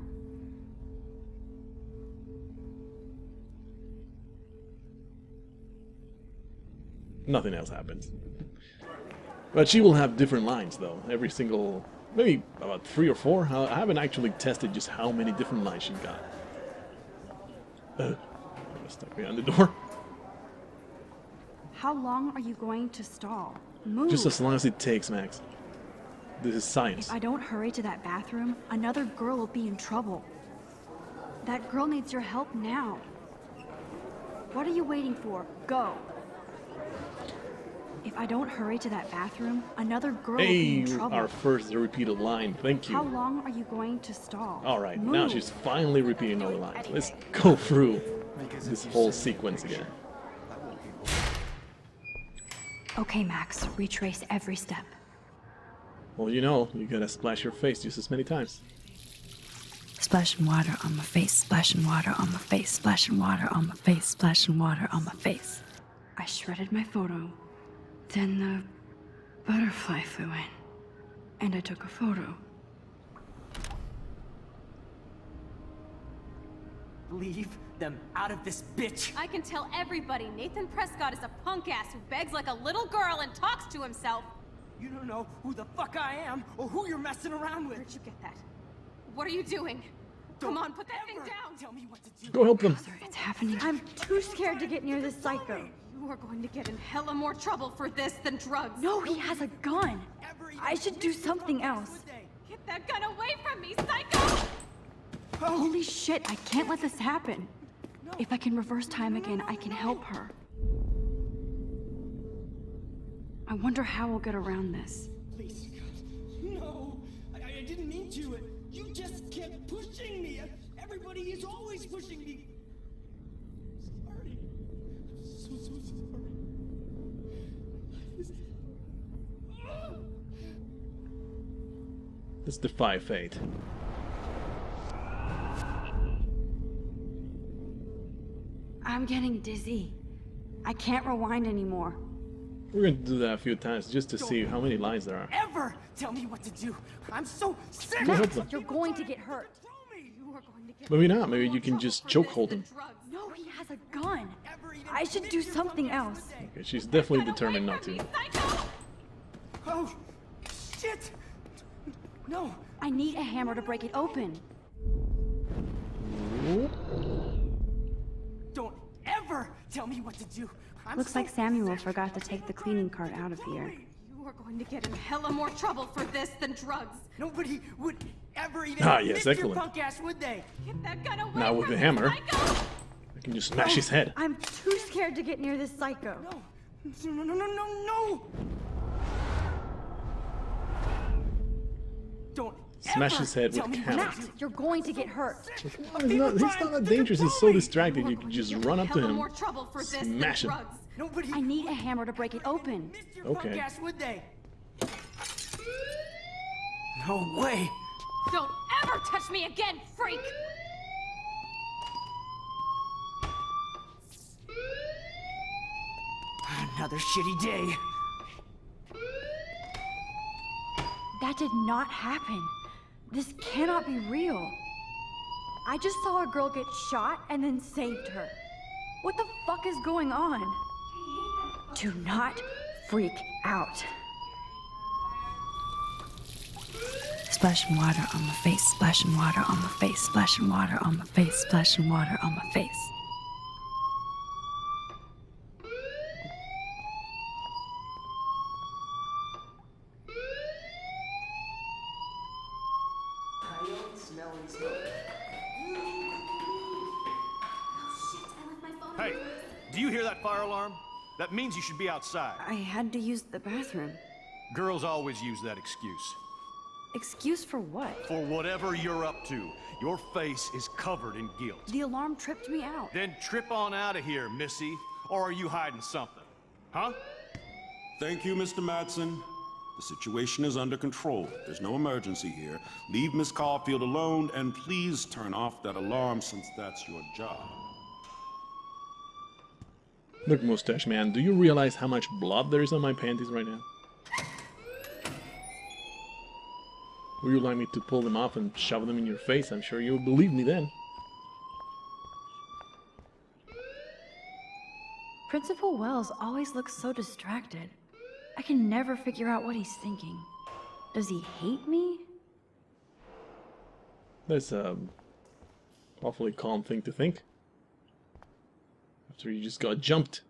Speaker 2: Nothing else happens. But she will have different lines, though. Every single... maybe about 3 or 4. I haven't actually tested just how many different lines she got. Stuck behind the door.
Speaker 1: How long are you going to stall? Move.
Speaker 2: Just as long as it takes, Max. This is science.
Speaker 1: If I don't hurry to that bathroom, another girl will be in trouble. That girl needs your help now. What are you waiting for? Go. If I don't hurry to that bathroom, another girl will be
Speaker 2: Hey,
Speaker 1: in trouble.
Speaker 2: our first repeated line. Thank
Speaker 1: How
Speaker 2: you.
Speaker 1: long are you going to stall?
Speaker 2: Alright,
Speaker 1: Move.
Speaker 2: now she's finally repeating all the lines. Let's go through this whole sequence again.
Speaker 1: Okay, Max. Retrace every step.
Speaker 2: Well, you know, you gotta splash your face just as many times.
Speaker 1: Splashing water on my face, splashing water on my face, splashing water on my face, splashing water on my face. I shredded my photo. Then the butterfly flew in. And I took a photo.
Speaker 6: Leave them out of this, bitch!
Speaker 8: I can tell everybody Nathan Prescott is a punk ass who begs like a little girl and talks to himself.
Speaker 6: You don't know who the fuck I am or who you're messing around with.
Speaker 8: Where'd you get that? What are you doing? Come on, put that thing down!
Speaker 6: Tell me what to do.
Speaker 2: Go help them.
Speaker 1: Sorry, it's happening. I'm too scared to get near this psycho.
Speaker 8: You are going to get in hella more trouble for this than drugs.
Speaker 1: No, he has a gun. I should do something else.
Speaker 8: Get that gun away from me, psycho!
Speaker 1: Holy shit, I can't let this happen. If I can reverse time again, I can help her. I wonder how we'll get around this.
Speaker 6: Please, God. No, I didn't mean to. You just kept pushing me. Everybody is always pushing me. Sorry. I'm so sorry.
Speaker 2: Let's defy fate.
Speaker 1: I'm getting dizzy. I can't rewind anymore.
Speaker 2: We're going to do that a few times just to see how many lines there are.
Speaker 6: Ever tell me what to do. I'm so sick.
Speaker 2: Go help them.
Speaker 1: You're going to get hurt.
Speaker 8: You are going to get
Speaker 2: Maybe not. Maybe you can just chokehold him.
Speaker 1: No, he has a gun. I should do something else.
Speaker 2: Okay, she's definitely determined not to.
Speaker 6: Oh, shit. No.
Speaker 1: I need a hammer to break it open.
Speaker 6: Don't ever tell me what to do.
Speaker 1: Looks like Samuel forgot to take the cleaning cart out of here.
Speaker 8: You are going to get in hella more trouble for this than drugs.
Speaker 6: Nobody would ever even
Speaker 2: Ah, yes,
Speaker 6: miss your
Speaker 2: excellent.
Speaker 6: punk ass, would they?
Speaker 8: Get that gun away
Speaker 2: Now with
Speaker 8: from
Speaker 2: the
Speaker 8: me,
Speaker 2: hammer.
Speaker 8: psycho!
Speaker 2: I can just smash his head.
Speaker 1: I'm too scared to get near this psycho.
Speaker 6: No. Don't
Speaker 2: Smash
Speaker 6: ever
Speaker 2: his head with
Speaker 6: tell me
Speaker 2: hammer.
Speaker 1: Max, you're going to get hurt.
Speaker 2: He's not that dangerous. He's so distracted. You can just run up to
Speaker 8: Hella
Speaker 2: him,
Speaker 8: more trouble for this than
Speaker 2: smash him.
Speaker 8: drugs.
Speaker 6: Nobody
Speaker 1: I need a hammer to break it open.
Speaker 6: miss your
Speaker 2: Okay.
Speaker 6: punk ass, would they? No way.
Speaker 8: Don't ever touch me again, freak!
Speaker 6: Another shitty day.
Speaker 1: That did not happen. This cannot be real. I just saw a girl get shot and then saved her. What the fuck is going on? Do not freak out. Splashing water on my face, splashing water on my face, splashing water on my face, splashing water on my face.
Speaker 9: Hey, do you hear that fire alarm? That means you should be outside.
Speaker 1: I had to use the bathroom.
Speaker 9: Girls always use that excuse.
Speaker 1: Excuse for what?
Speaker 9: For whatever you're up to, your face is covered in guilt.
Speaker 1: The alarm tripped me out.
Speaker 9: Then trip on out of here, Missy. Or are you hiding something? Huh?
Speaker 10: Thank you, Mr. Madsen. The situation is under control. There's no emergency here. Leave Miss Caulfield alone, and please turn off that alarm since that's your job.
Speaker 2: Look, Mustache Man, do you realize how much blood there is on my panties right now? Would you like me to pull them off and shove them in your face? I'm sure you'll believe me then.
Speaker 1: Principal Wells always looks so distracted. I can never figure out what he's thinking. Does he hate me?
Speaker 2: That's a awfully calm thing to think. After you just got jumped.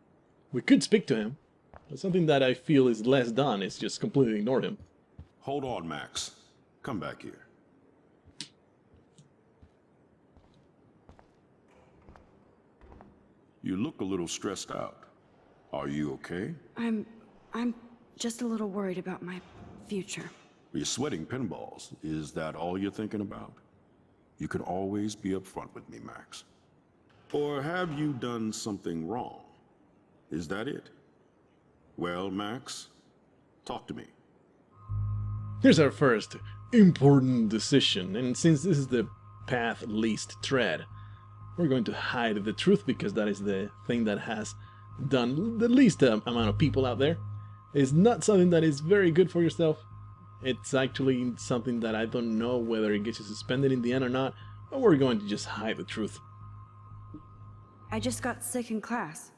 Speaker 2: We could speak to him. But something that I feel is less done is just completely ignore him.
Speaker 10: Hold on, Max. Come back here. You look a little stressed out. Are you okay?
Speaker 1: I'm just a little worried about my future.
Speaker 10: You're sweating pinballs. Is that all you're thinking about? You can always be upfront with me, Max. Or have you done something wrong? Is that it? Well, Max, talk to me.
Speaker 2: Here's our first important decision, and since this is the path least tread, we're going to hide the truth because that is the thing that has done the least amount of people out there. It's not something that is very good for yourself. It's actually something that I don't know whether it gets you suspended in the end or not, but we're going to just hide the truth.
Speaker 1: I just got sick in class.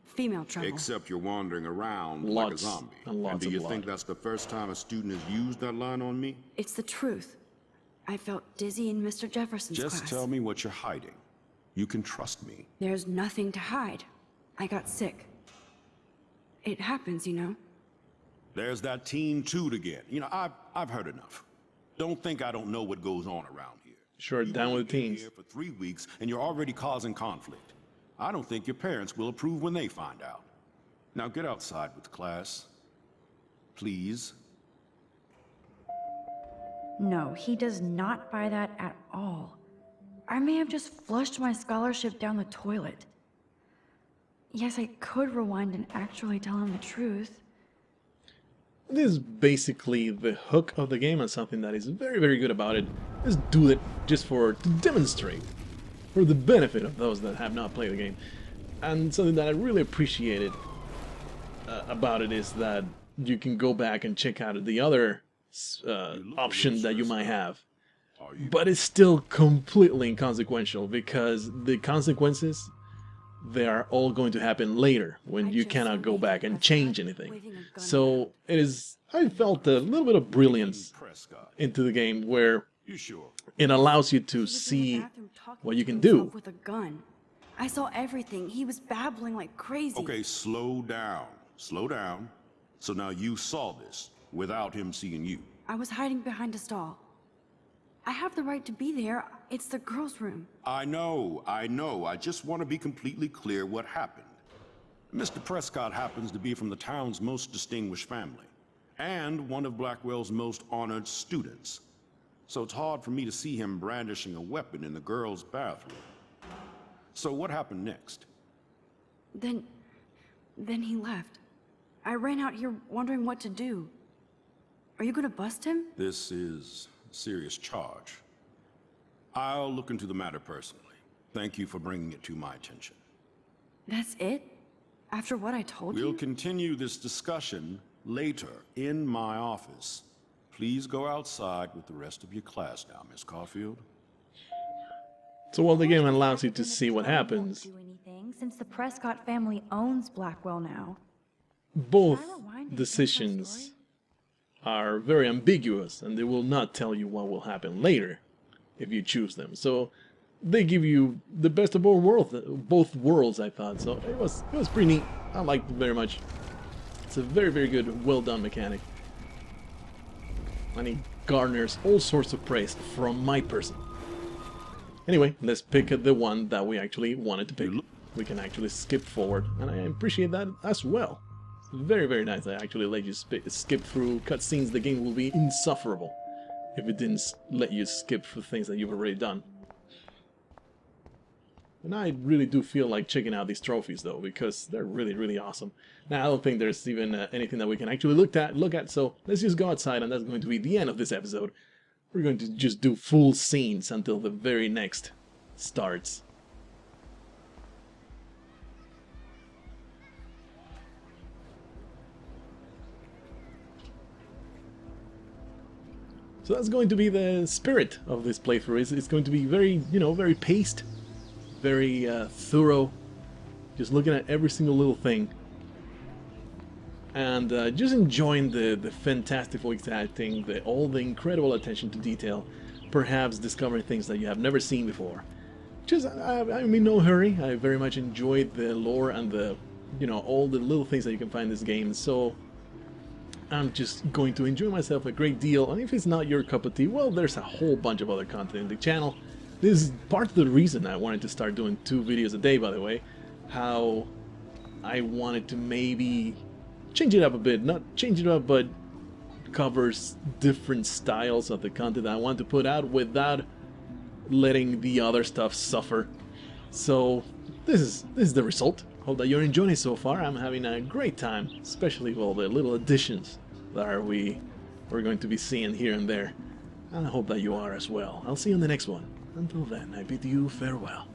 Speaker 1: Female trouble.
Speaker 10: Except you're wandering around like a
Speaker 2: Lots
Speaker 10: zombie.
Speaker 2: and lots
Speaker 10: do
Speaker 2: of
Speaker 10: you
Speaker 2: blood.
Speaker 10: think that's the first time a student has used that line on me?
Speaker 1: It's the truth. I felt dizzy in Mr. Jefferson's class.
Speaker 10: Just tell me what you're hiding. You can trust me.
Speaker 1: There's nothing to hide. I got sick. It happens, you know.
Speaker 10: There's that teen toot again. You know, I've heard enough. Don't think I don't know what goes on around here.
Speaker 2: Sure,
Speaker 10: You've
Speaker 2: down
Speaker 10: only
Speaker 2: with the
Speaker 10: been
Speaker 2: teens.
Speaker 10: here for 3 weeks and you're already causing conflict. I don't think your parents will approve when they find out. Now get outside with class. Please.
Speaker 1: No, he does not buy that at all. I may have just flushed my scholarship down the toilet. Yes, I could rewind and actually tell him the truth.
Speaker 2: This is basically the hook of the game, and something that is very, very good about it is do it just to demonstrate, for the benefit of those that have not played the game. And something that I really appreciated about it is that you can go back and check out the other option that you might have. But it's still completely inconsequential, because the consequences, they are all going to happen later when you cannot go back and change anything. So it is, I felt a little bit of brilliance into the game where
Speaker 10: You sure?
Speaker 2: it allows you to see what you can do.
Speaker 1: With a gun. I saw everything. He was babbling like crazy.
Speaker 10: Okay, slow down. Slow down. So now you saw this without him seeing you.
Speaker 1: I was hiding behind a stall. I have the right to be there. It's the girls' room.
Speaker 10: I know. I just want to be completely clear what happened. Mr. Prescott happens to be from the town's most distinguished family, and one of Blackwell's most honored students. So it's hard for me to see him brandishing a weapon in the girls' bathroom. So what happened next?
Speaker 1: Then he left. I ran out here wondering what to do. Are you gonna bust him?
Speaker 10: This is a serious charge. I'll look into the matter personally. Thank you for bringing it to my attention.
Speaker 1: That's it? After what I told
Speaker 10: We'll
Speaker 1: you?
Speaker 10: continue this discussion later in my office. Please go outside with the rest of your class now, Miss Caulfield.
Speaker 2: So while the game allows you to see what happens,
Speaker 1: Do anything since the Prescott family owns Blackwell now.
Speaker 2: both decisions are very ambiguous, and they will not tell you what will happen later if you choose them. So they give you the best of both worlds, I thought. So it was pretty neat. I liked it very much. It's a very, very good, well done mechanic, and it garners all sorts of praise from my person. Anyway, let's pick the one that we actually wanted to pick. We can actually skip forward, and I appreciate that as well. Very, very nice. I actually let you skip through cutscenes. The game will be insufferable if it didn't let you skip through things that you've already done. And I really do feel like checking out these trophies, though, because they're really, really awesome. Now, I don't think there's even anything that we can actually look at, so let's just go outside, and that's going to be the end of this episode. We're going to just do full scenes until the very next starts. So that's going to be the spirit of this playthrough. It's going to be very, very paced, very thorough, just looking at every single little thing, and just enjoying the fantastic voice acting, all the incredible attention to detail, perhaps discovering things that you have never seen before. I'm in no hurry. I very much enjoyed the lore and the, all the little things that you can find in this game. So I'm just going to enjoy myself a great deal, and if it's not your cup of tea, well, there's a whole bunch of other content in the channel. This is part of the reason I wanted to start doing 2 videos a day, by the way. How I wanted to maybe change it up a bit, not change it up, but covers different styles of the content that I want to put out without letting the other stuff suffer. So this is the result. Hope that you're enjoying it so far. I'm having a great time, especially with all the little additions that we're going to be seeing here and there. And I hope that you are as well. I'll see you in the next one. Until then, I bid you farewell.